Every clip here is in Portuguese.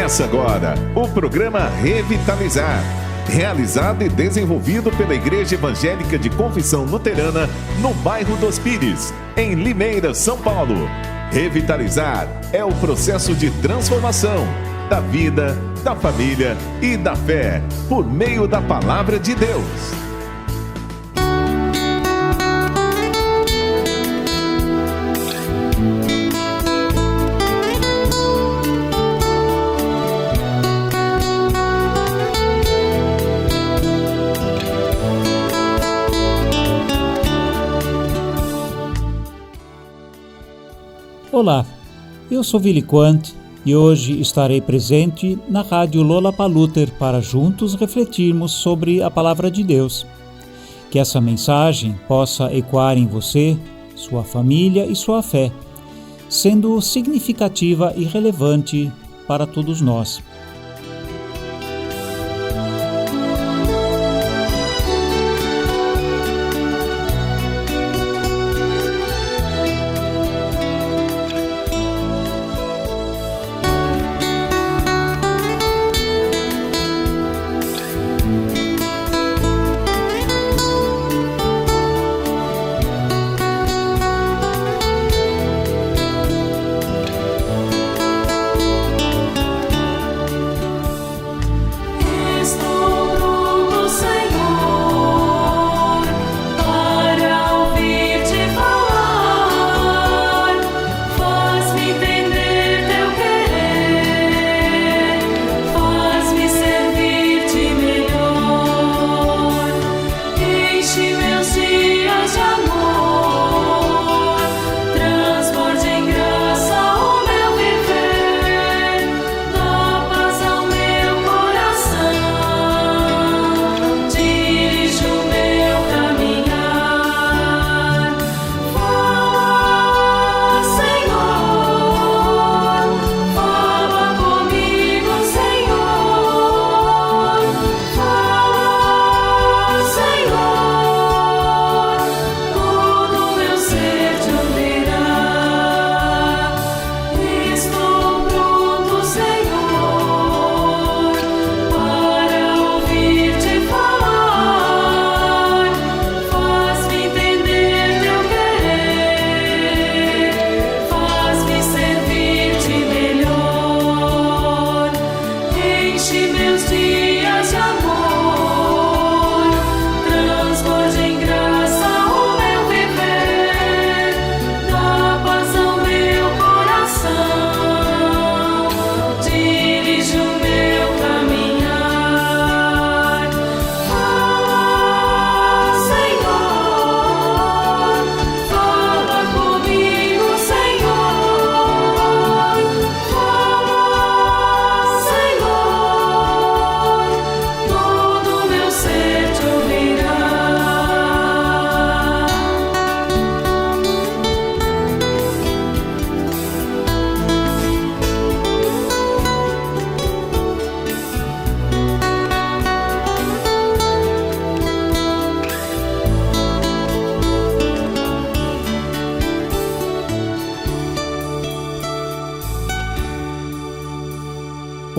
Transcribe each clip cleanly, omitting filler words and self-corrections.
Começa agora o programa Revitalizar, realizado e desenvolvido pela Igreja Evangélica de Confissão Luterana no bairro dos Pires, em Limeira, São Paulo. Revitalizar é o processo de transformação da vida, da família e da fé, por meio da Palavra de Deus. Olá, eu sou Willy Quandt e hoje estarei presente na Rádio Lollapalooza para juntos refletirmos sobre a Palavra de Deus. Que essa mensagem possa ecoar em você, sua família e sua fé, sendo significativa e relevante para todos nós.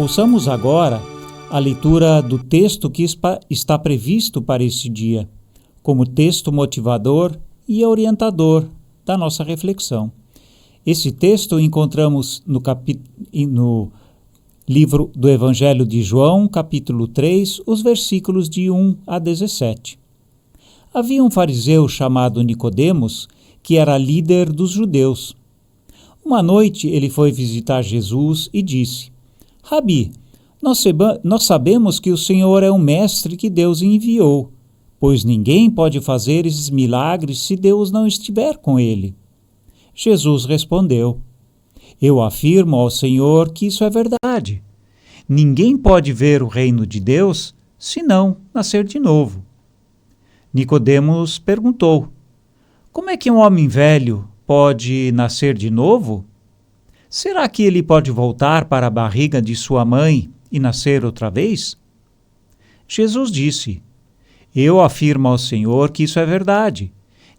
Ouçamos agora a leitura do texto que está previsto para este dia, como texto motivador e orientador da nossa reflexão. Esse texto encontramos no livro do Evangelho de João, capítulo 3, os versículos de 1 a 17. Havia um fariseu chamado Nicodemos, que era líder dos judeus. Uma noite ele foi visitar Jesus e disse: Rabi, nós sabemos que o Senhor é um mestre que Deus enviou, pois ninguém pode fazer esses milagres se Deus não estiver com ele. Jesus respondeu: Eu afirmo ao Senhor que isso é verdade. Ninguém pode ver o reino de Deus se não nascer de novo. Nicodemos perguntou: Como é que um homem velho pode nascer de novo? Será que ele pode voltar para a barriga de sua mãe e nascer outra vez? Jesus disse: Eu afirmo ao Senhor que isso é verdade.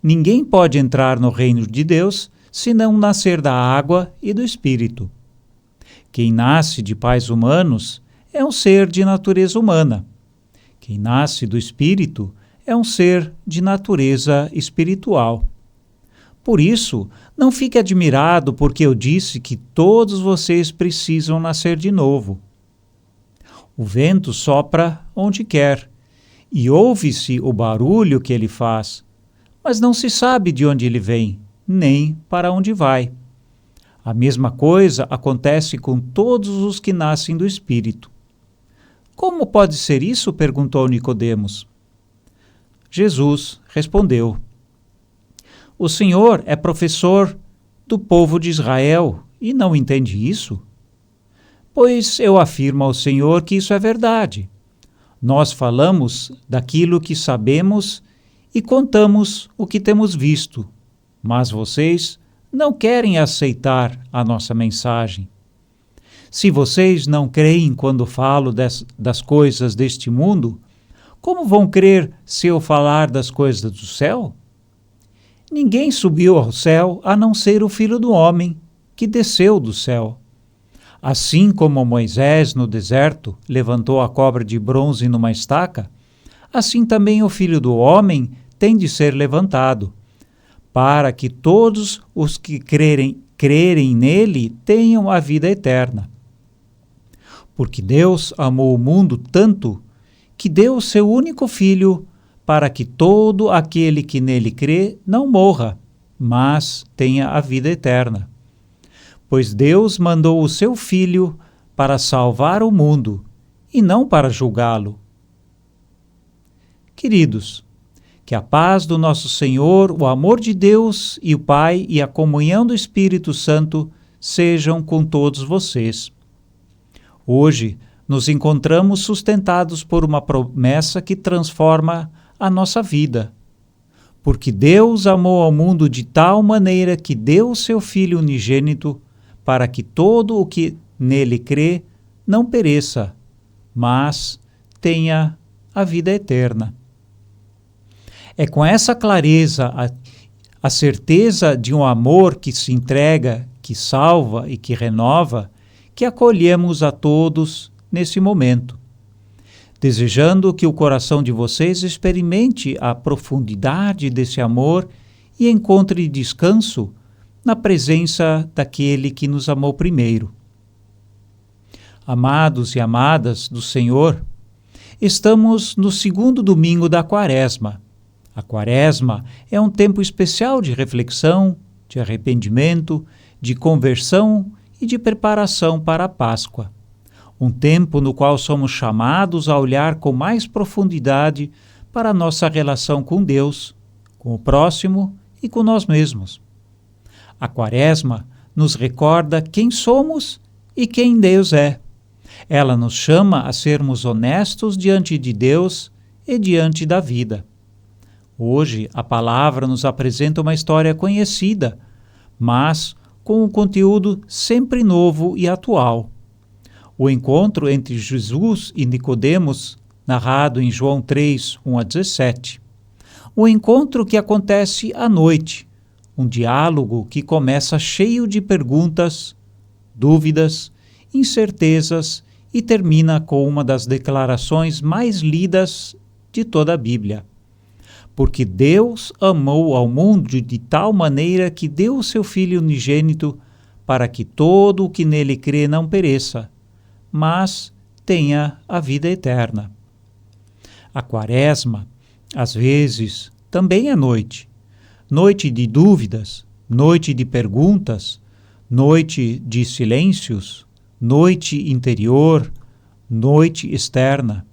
Ninguém pode entrar no reino de Deus se não nascer da água e do Espírito. Quem nasce de pais humanos é um ser de natureza humana. Quem nasce do Espírito é um ser de natureza espiritual. Por isso, não fique admirado porque eu disse que todos vocês precisam nascer de novo. O vento sopra onde quer, e ouve-se o barulho que ele faz, mas não se sabe de onde ele vem, nem para onde vai. A mesma coisa acontece com todos os que nascem do Espírito. Como pode ser isso? Perguntou Nicodemos. Jesus respondeu: O Senhor é professor do povo de Israel e não entende isso? Pois eu afirmo ao Senhor que isso é verdade. Nós falamos daquilo que sabemos e contamos o que temos visto, mas vocês não querem aceitar a nossa mensagem. Se vocês não creem quando falo das coisas deste mundo, como vão crer se eu falar das coisas do céu? Ninguém subiu ao céu a não ser o Filho do Homem, que desceu do céu. Assim como Moisés no deserto levantou a cobra de bronze numa estaca, assim também o Filho do Homem tem de ser levantado, para que todos os que crerem nele tenham a vida eterna. Porque Deus amou o mundo tanto que deu o seu único Filho para que todo aquele que nele crê não morra, mas tenha a vida eterna. Pois Deus mandou o seu Filho para salvar o mundo e não para julgá-lo. Queridos, que a paz do nosso Senhor, o amor de Deus e o Pai e a comunhão do Espírito Santo sejam com todos vocês. Hoje nos encontramos sustentados por uma promessa que transforma a nossa vida. Porque Deus amou ao mundo de tal maneira que deu o seu Filho unigênito para que todo o que nele crê não pereça, mas tenha a vida eterna. É com essa clareza, a certeza de um amor que se entrega, que salva e que renova, que acolhemos a todos nesse momento, desejando que o coração de vocês experimente a profundidade desse amor e encontre descanso na presença daquele que nos amou primeiro. Amados e amadas do Senhor, estamos no segundo domingo da Quaresma. A Quaresma é um tempo especial de reflexão, de arrependimento, de conversão e de preparação para a Páscoa. Um tempo no qual somos chamados a olhar com mais profundidade para a nossa relação com Deus, com o próximo e com nós mesmos. A Quaresma nos recorda quem somos e quem Deus é. Ela nos chama a sermos honestos diante de Deus e diante da vida. Hoje, a palavra nos apresenta uma história conhecida, mas com um conteúdo sempre novo e atual. O encontro entre Jesus e Nicodemos, narrado em João 3, 1-17. O encontro que acontece à noite, um diálogo que começa cheio de perguntas, dúvidas, incertezas e termina com uma das declarações mais lidas de toda a Bíblia. Porque Deus amou ao mundo de tal maneira que deu o seu Filho unigênito para que todo o que nele crê não pereça, mas tenha a vida eterna. A Quaresma, às vezes, também é noite. Noite de dúvidas, noite de perguntas, noite de silêncios, noite interior, noite externa.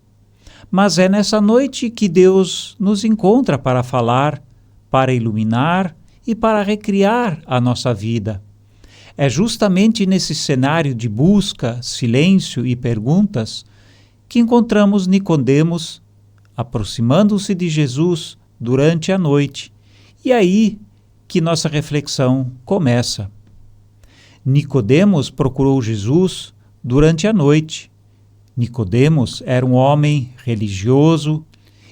Mas é nessa noite que Deus nos encontra para falar, para iluminar e para recriar a nossa vida. É justamente nesse cenário de busca, silêncio e perguntas que encontramos Nicodemos aproximando-se de Jesus durante a noite. E aí que nossa reflexão começa. Nicodemos procurou Jesus durante a noite. Nicodemos era um homem religioso,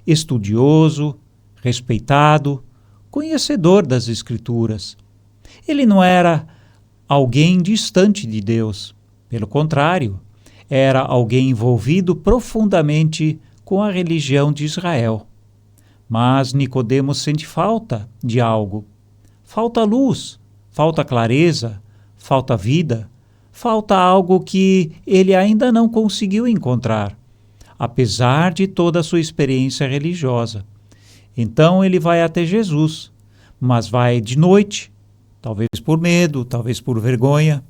estudioso, respeitado, conhecedor das Escrituras. Ele não era alguém distante de Deus. Pelo contrário, era alguém envolvido profundamente com a religião de Israel. Mas Nicodemos sente falta de algo. Falta luz, falta clareza, falta vida, falta algo que ele ainda não conseguiu encontrar, apesar de toda a sua experiência religiosa. Então ele vai até Jesus, mas vai de noite, talvez por medo, talvez por vergonha,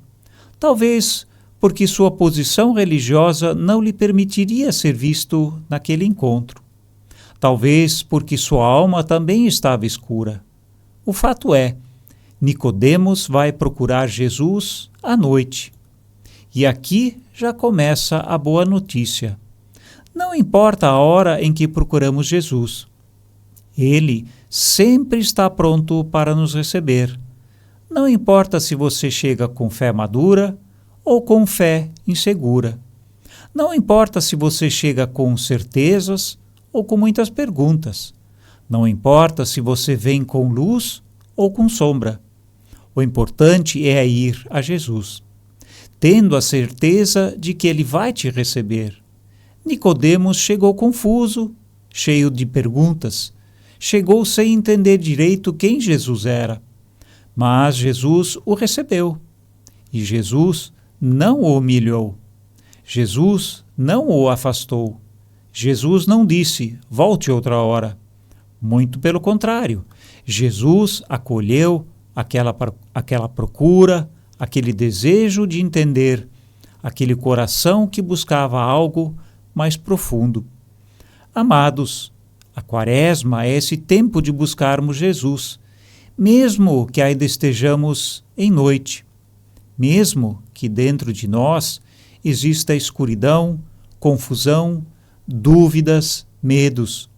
talvez porque sua posição religiosa não lhe permitiria ser visto naquele encontro. Talvez porque sua alma também estava escura. O fato é, Nicodemos vai procurar Jesus à noite. E aqui já começa a boa notícia. Não importa a hora em que procuramos Jesus. Ele sempre está pronto para nos receber. Não importa se você chega com fé madura ou com fé insegura. Não importa se você chega com certezas ou com muitas perguntas. Não importa se você vem com luz ou com sombra. O importante é ir a Jesus, tendo a certeza de que Ele vai te receber. Nicodemos chegou confuso, cheio de perguntas. Chegou sem entender direito quem Jesus era. Mas Jesus o recebeu. E Jesus não o humilhou. Jesus não o afastou. Jesus não disse, volte outra hora. Muito pelo contrário, Jesus acolheu aquela procura, aquele desejo de entender, aquele coração que buscava algo mais profundo. Amados, a Quaresma é esse tempo de buscarmos Jesus, mesmo que ainda estejamos em noite, mesmo que dentro de nós exista escuridão, confusão, dúvidas, medos.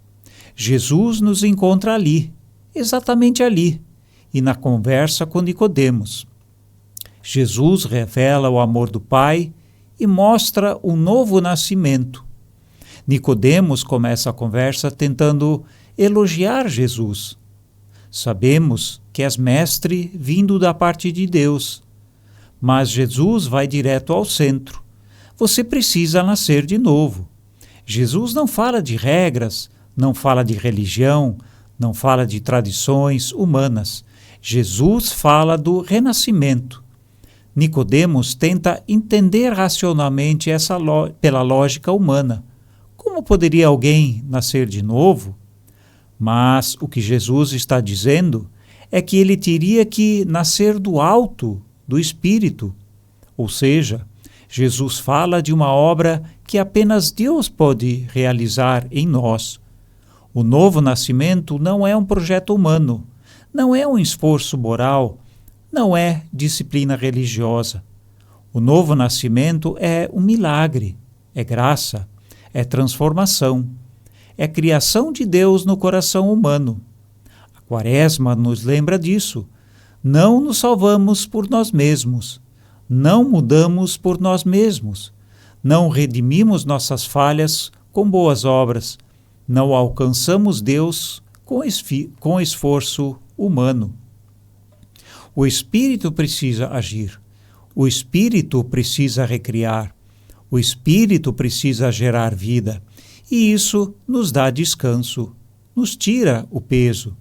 Jesus nos encontra ali, exatamente ali, e na conversa com Nicodemos. Jesus revela o amor do Pai e mostra um novo nascimento. Nicodemos começa a conversa tentando elogiar Jesus. Sabemos que és mestre vindo da parte de Deus, mas Jesus vai direto ao centro. Você precisa nascer de novo. Jesus não fala de regras, não fala de religião, não fala de tradições humanas. Jesus fala do renascimento. Nicodemos tenta entender racionalmente pela lógica humana. Como poderia alguém nascer de novo? Mas o que Jesus está dizendo é que ele teria que nascer do alto, do Espírito. Ou seja, Jesus fala de uma obra que apenas Deus pode realizar em nós. O novo nascimento não é um projeto humano, não é um esforço moral, não é disciplina religiosa. O novo nascimento é um milagre, é graça, é transformação, é criação de Deus no coração humano. A Quaresma nos lembra disso. Não nos salvamos por nós mesmos, não mudamos por nós mesmos, não redimimos nossas falhas com boas obras, não alcançamos Deus com esforço humano. O Espírito precisa agir, o Espírito precisa recriar, o Espírito precisa gerar vida, e isso nos dá descanso, nos tira o peso,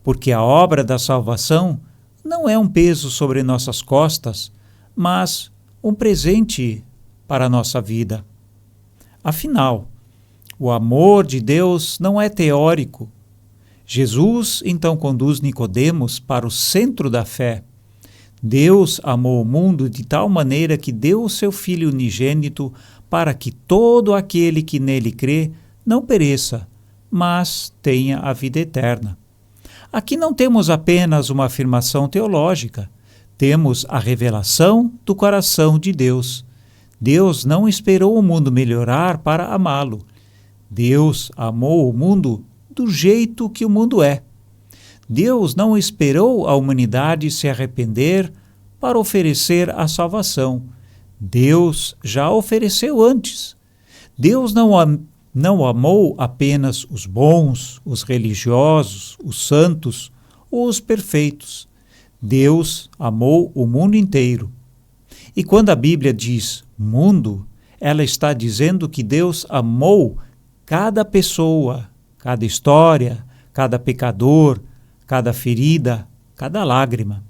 porque a obra da salvação não é um peso sobre nossas costas, mas um presente para a nossa vida. Afinal, o amor de Deus não é teórico. Jesus então conduz Nicodemos para o centro da fé. Deus amou o mundo de tal maneira que deu o seu Filho unigênito para que todo aquele que nele crê não pereça, mas tenha a vida eterna. Aqui não temos apenas uma afirmação teológica, temos a revelação do coração de Deus. Deus não esperou o mundo melhorar para amá-lo. Deus amou o mundo do jeito que o mundo é. Deus não esperou a humanidade se arrepender para oferecer a salvação. Deus já ofereceu antes. Deus não amou apenas os bons, os religiosos, os santos ou os perfeitos. Deus amou o mundo inteiro. E quando a Bíblia diz mundo, ela está dizendo que Deus amou cada pessoa, cada história, cada pecador, cada ferida, cada lágrima.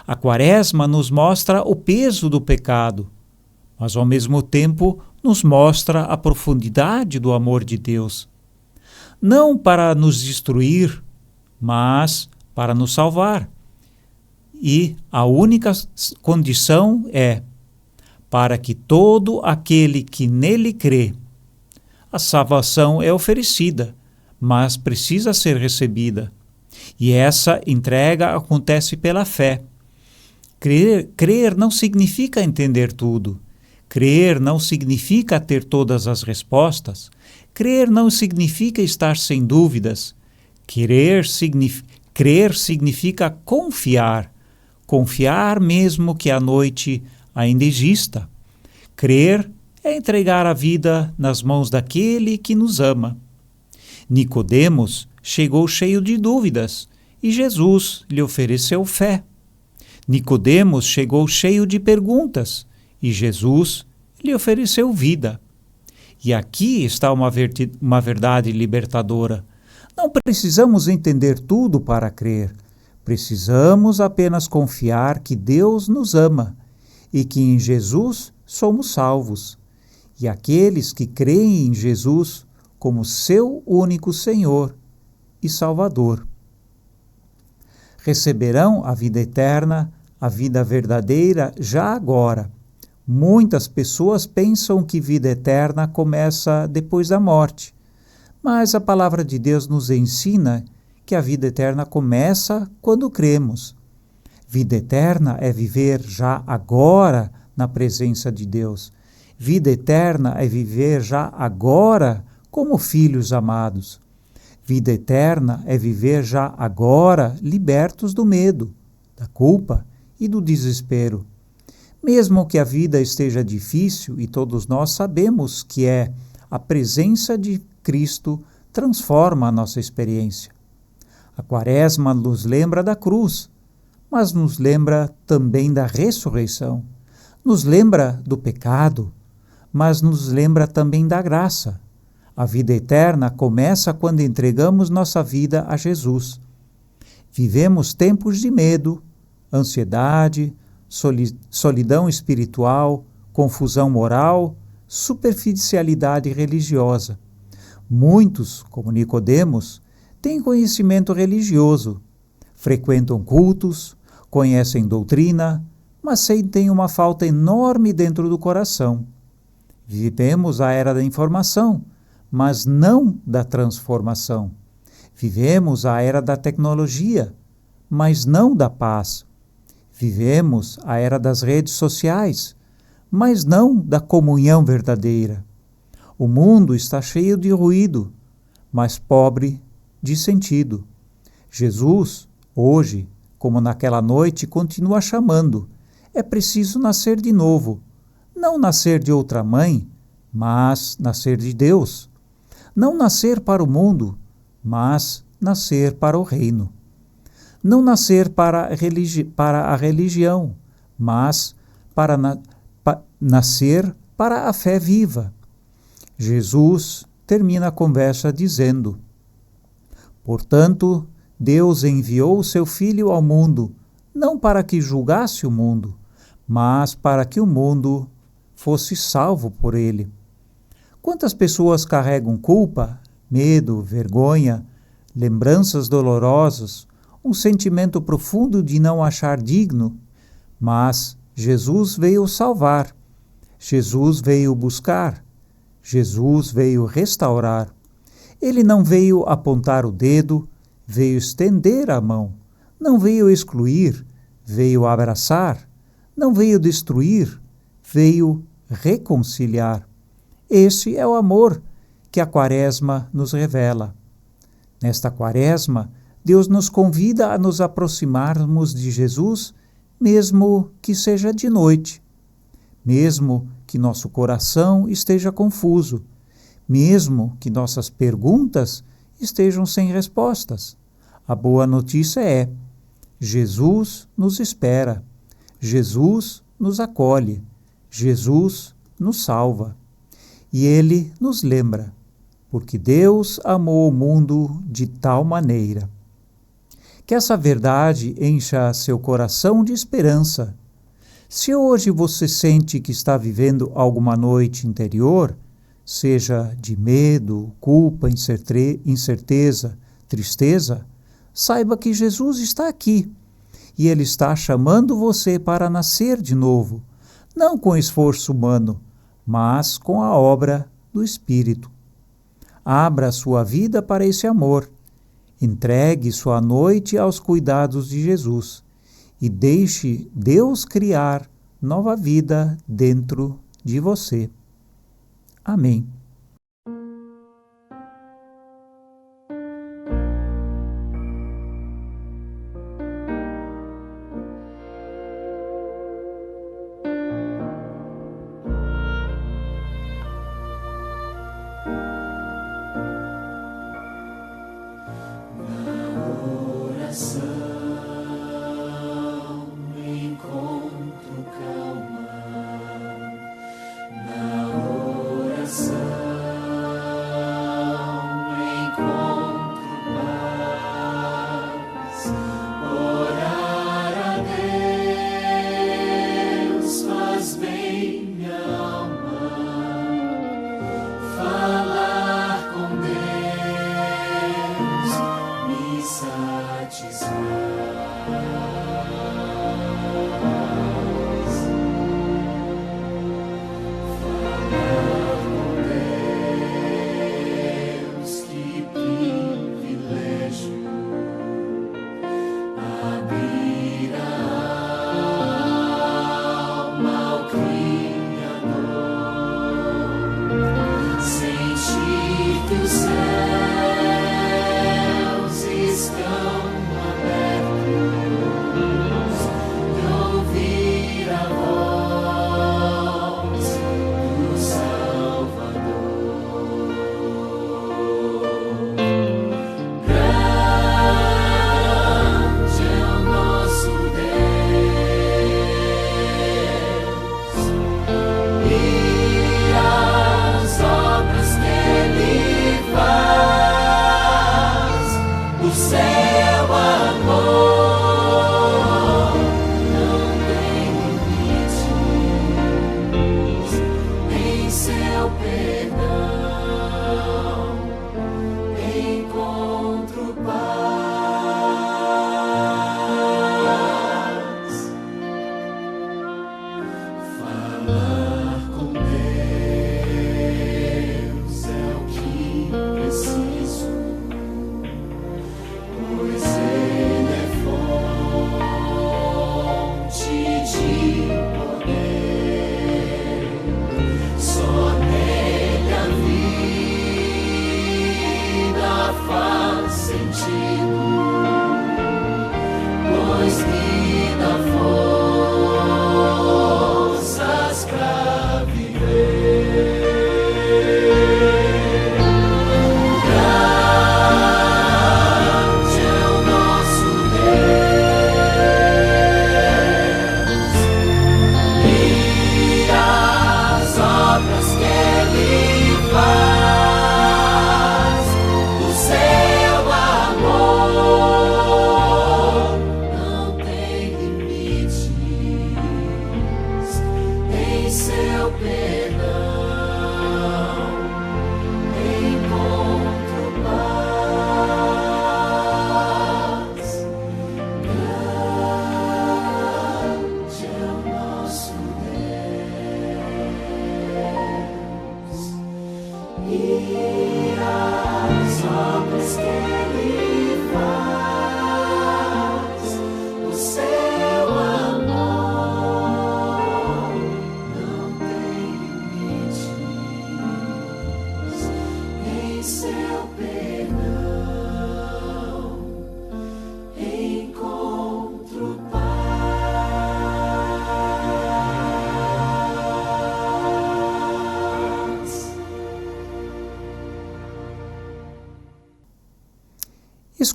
A Quaresma nos mostra o peso do pecado, mas ao mesmo tempo nos mostra a profundidade do amor de Deus. Não para nos destruir, mas para nos salvar. E a única condição é para que todo aquele que nele crê. A salvação é oferecida, mas precisa ser recebida. E essa entrega acontece pela fé. Crer não significa entender tudo. Crer não significa ter todas as respostas. Crer não significa estar sem dúvidas. Crer significa confiar. Confiar mesmo que a noite ainda exista. Crer é entregar a vida nas mãos daquele que nos ama. Nicodemos chegou cheio de dúvidas e Jesus lhe ofereceu fé. Nicodemos chegou cheio de perguntas e Jesus lhe ofereceu vida. E aqui está uma verdade libertadora. Não precisamos entender tudo para crer. Precisamos apenas confiar que Deus nos ama e que em Jesus somos salvos. E aqueles que creem em Jesus como seu único Senhor e Salvador receberão a vida eterna, a vida verdadeira já agora. Muitas pessoas pensam que vida eterna começa depois da morte, mas a palavra de Deus nos ensina que a vida eterna começa quando cremos. Vida eterna é viver já agora na presença de Deus. Vida eterna é viver já agora como filhos amados. Vida eterna é viver já agora libertos do medo, da culpa e do desespero. Mesmo que a vida esteja difícil, e todos nós sabemos que a presença de Cristo transforma a nossa experiência. A Quaresma nos lembra da cruz, mas nos lembra também da ressurreição. Nos lembra do pecado, mas nos lembra também da graça. A vida eterna começa quando entregamos nossa vida a Jesus. Vivemos tempos de medo, ansiedade, solidão espiritual, confusão moral, superficialidade religiosa. Muitos, como Nicodemos, têm conhecimento religioso, frequentam cultos, conhecem doutrina, mas sentem uma falta enorme dentro do coração. Vivemos a era da informação, mas não da transformação. Vivemos a era da tecnologia, mas não da paz. Vivemos a era das redes sociais, mas não da comunhão verdadeira. O mundo está cheio de ruído, mas pobre de sentido. Jesus, hoje, como naquela noite, continua chamando. É preciso nascer de novo. Não nascer de outra mãe, mas nascer de Deus. Não nascer para o mundo, mas nascer para o reino. Não nascer para a religião, mas para nascer para a fé viva. Jesus termina a conversa dizendo: portanto, Deus enviou o seu Filho ao mundo, não para que julgasse o mundo, mas para que o mundo fosse salvo por ele. Quantas pessoas carregam culpa, medo, vergonha, lembranças dolorosas, um sentimento profundo de não achar digno, mas Jesus veio salvar, Jesus veio buscar, Jesus veio restaurar. Ele não veio apontar o dedo, veio estender a mão, não veio excluir, veio abraçar, não veio destruir, veio reconciliar. Esse é o amor que a Quaresma nos revela. Nesta Quaresma, Deus nos convida a nos aproximarmos de Jesus, mesmo que seja de noite, mesmo que nosso coração esteja confuso, mesmo que nossas perguntas estejam sem respostas. A boa notícia é: Jesus nos espera, Jesus nos acolhe, Jesus nos salva. E Ele nos lembra, porque Deus amou o mundo de tal maneira. Que essa verdade encha seu coração de esperança. Se hoje você sente que está vivendo alguma noite interior, seja de medo, culpa, incerteza, tristeza, saiba que Jesus está aqui e Ele está chamando você para nascer de novo, não com esforço humano, mas com a obra do Espírito. Abra sua vida para esse amor, entregue sua noite aos cuidados de Jesus e deixe Deus criar nova vida dentro de você. Amém.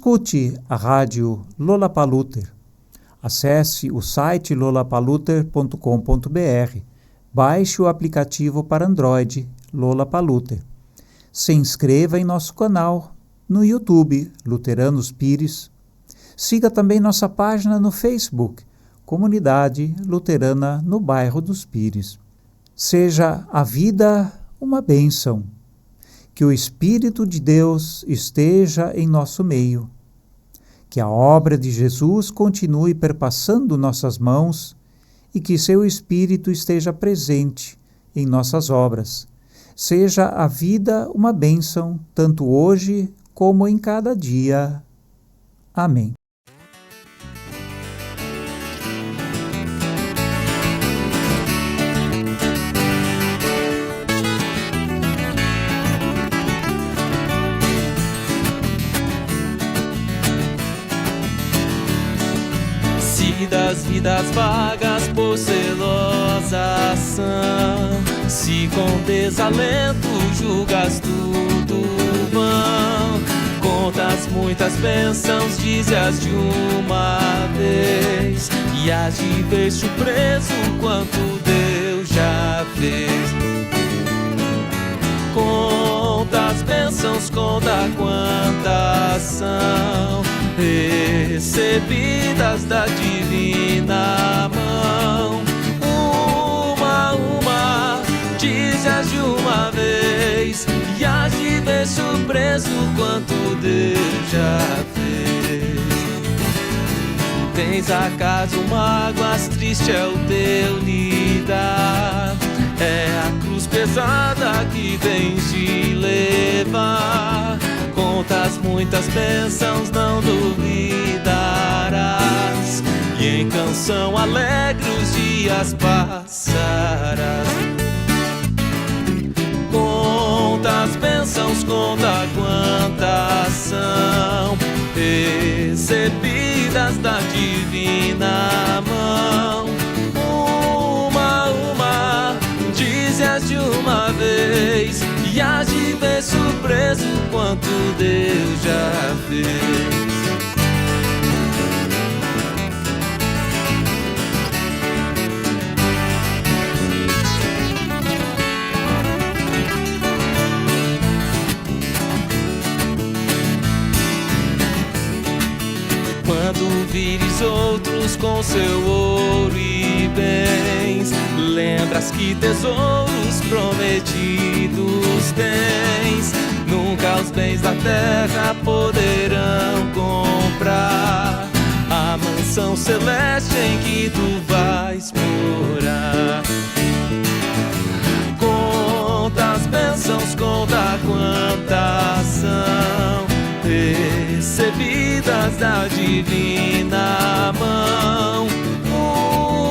Escute a rádio Lollapalooza, Acesse o site lolapaluter.com.br. Baixe o aplicativo para Android Lola Paluter. Se inscreva em nosso canal no YouTube Luteranos Pires. Siga também nossa página no Facebook, Comunidade Luterana no Bairro dos Pires. Seja a vida uma bênção. Que o Espírito de Deus esteja em nosso meio. Que a obra de Jesus continue perpassando nossas mãos e que seu Espírito esteja presente em nossas obras. Seja a vida uma bênção, tanto hoje como em cada dia. Amém. Se das vidas vagas por celosa ação, se com desalento julgas tudo vão, contas muitas bênçãos, dize-as de uma vez, e hás de ver surpreso quanto Deus já fez. Conta as bênçãos, conta quantas são recebidas da divina mão. Uma, dize-as de uma vez, e hás de ver surpreso quanto Deus já fez. Tens acaso mágoas, triste é o teu lidar, é a cruz pesada que tens de levar. Contas muitas bênçãos, não duvidarás, e em canção alegre os dias passarás. Conta as bênçãos, conta quantas são recebidas da divina mão. Uma, dize-as de uma vez, e hás de ver surpreso quanto Deus já fez. Quando vires outros com seu ouro e bens, lembras que tesouros prometidos tens. Nunca os bens da terra poderão comprar a mansão celeste em que tu vais morar. Conta as bênçãos, conta quantas são recebidas da divina mão.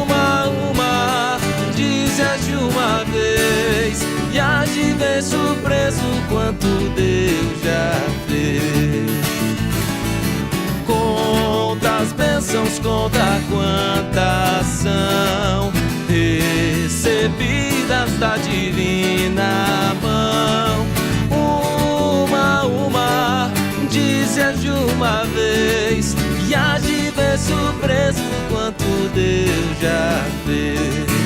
Uma, dize-as de uma vez, e hás de ver surpreso quanto Deus já fez. Conta as bênçãos, conta quantas são recebidas da divina mão. Uma, dize-as de uma vez, e hás de ver surpreso quanto Deus já fez.